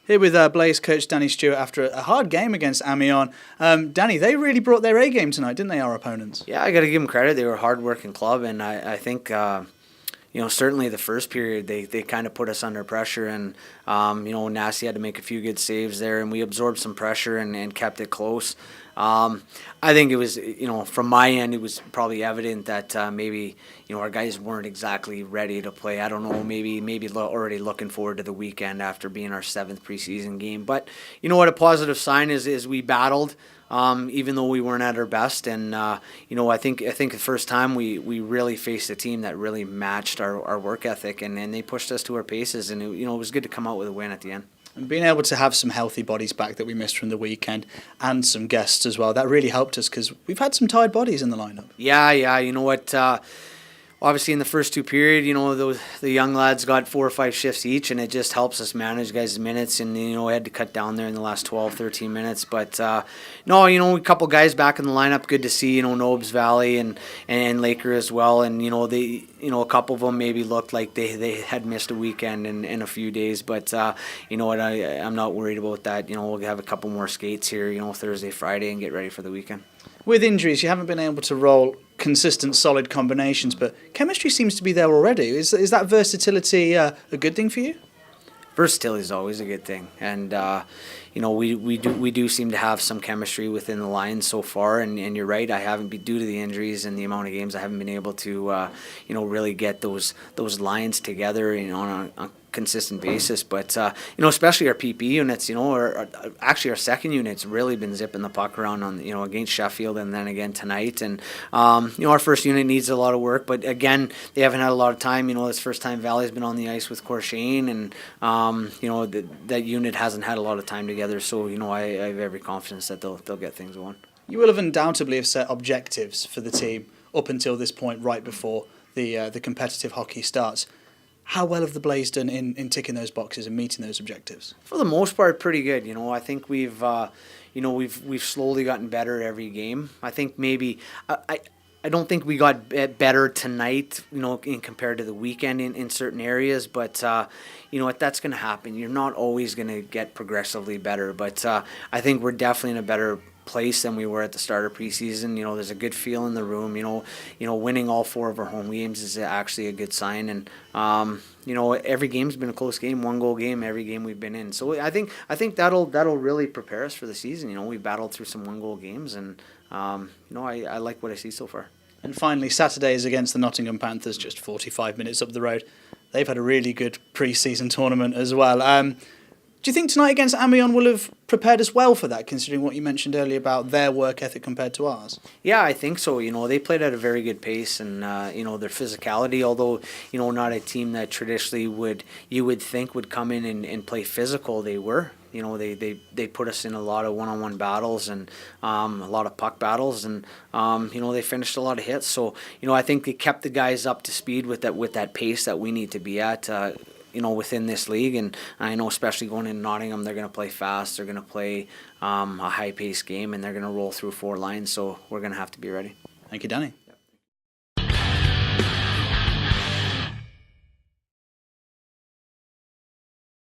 Here with Blaze coach Danny Stewart after a hard game against Amiens. Danny, they really brought their A game tonight, didn't they, our opponents? Yeah, I got to give them credit. They were a hard-working club, and I think certainly the first period they kind of put us under pressure, and Nasty had to make a few good saves there, and we absorbed some pressure and kept it close. I think it was, from my end, it was probably evident that maybe, our guys weren't exactly ready to play. I don't know, maybe already looking forward to the weekend after being our 7th preseason game. But you know what, a positive sign is we battled, even though we weren't at our best. And, I think the first time we really faced a team that really matched our work ethic, and they pushed us to our paces. And, it was good to come out with a win at the end. And being able to have some healthy bodies back that we missed from the weekend and some guests as well, that really helped us because we've had some tired bodies in the lineup. Yeah, you know what, obviously in the first two periods, the young lads got 4 or 5 shifts each, and it just helps us manage guys' minutes, and, we had to cut down there in the last 12, 13 minutes. But, a couple guys back in the lineup, good to see, Nobes Valley and Laker as well, and, a couple of them maybe looked like they had missed a weekend in a few days, but, you know what, I'm not worried about that. We'll have a couple more skates here, Thursday, Friday, and get ready for the weekend. With injuries, you haven't been able to roll consistent, solid combinations, but chemistry seems to be there already. Is that versatility a good thing for you? Versatility is always a good thing, and we do seem to have some chemistry within the line so far. And you're right, I haven't been, due to the injuries and the amount of games, I haven't been able to really get those lines together on a consistent basis. But especially our PP units, actually our second unit's really been zipping the puck around on against Sheffield and then again tonight. And our first unit needs a lot of work, but again they haven't had a lot of time. This first time Valley's been on the ice with Corshane, and that unit hasn't had a lot of time together. So I have every confidence that they'll get things going. You will have undoubtedly have set objectives for the team up until this point, right before the competitive hockey starts. How well have the Blaze done in ticking those boxes and meeting those objectives? For the most part, pretty good. I think we've slowly gotten better every game. I think maybe I don't think we got better tonight, in compared to the weekend in certain areas. But that's going to happen. You're not always going to get progressively better. But I think we're definitely in a better place than we were at the start of preseason. There's a good feel in the room. Winning all 4 of our home games is actually a good sign. And every game's been a close game, 1-goal game every game we've been in. So I think that'll really prepare us for the season. We battled through some 1-goal games, and I like what I see so far. And finally, Saturday is against the Nottingham Panthers, just 45 minutes up the road. They've had a really good pre-season tournament as well. Do you think tonight against Amiens will have prepared us well for that, considering what you mentioned earlier about their work ethic compared to ours? Yeah, I think so. They played at a very good pace, and their physicality, although not a team that traditionally you would think would come in and play physical, they were. They put us in a lot of one-on-one battles and a lot of puck battles, and they finished a lot of hits. So I think they kept the guys up to speed with that pace that we need to be at. Within this league, and I know especially going in Nottingham, they're going to play fast, they're going to play a high-paced game, and they're going to roll through 4 lines, so we're going to have to be ready. Thank you, Danny.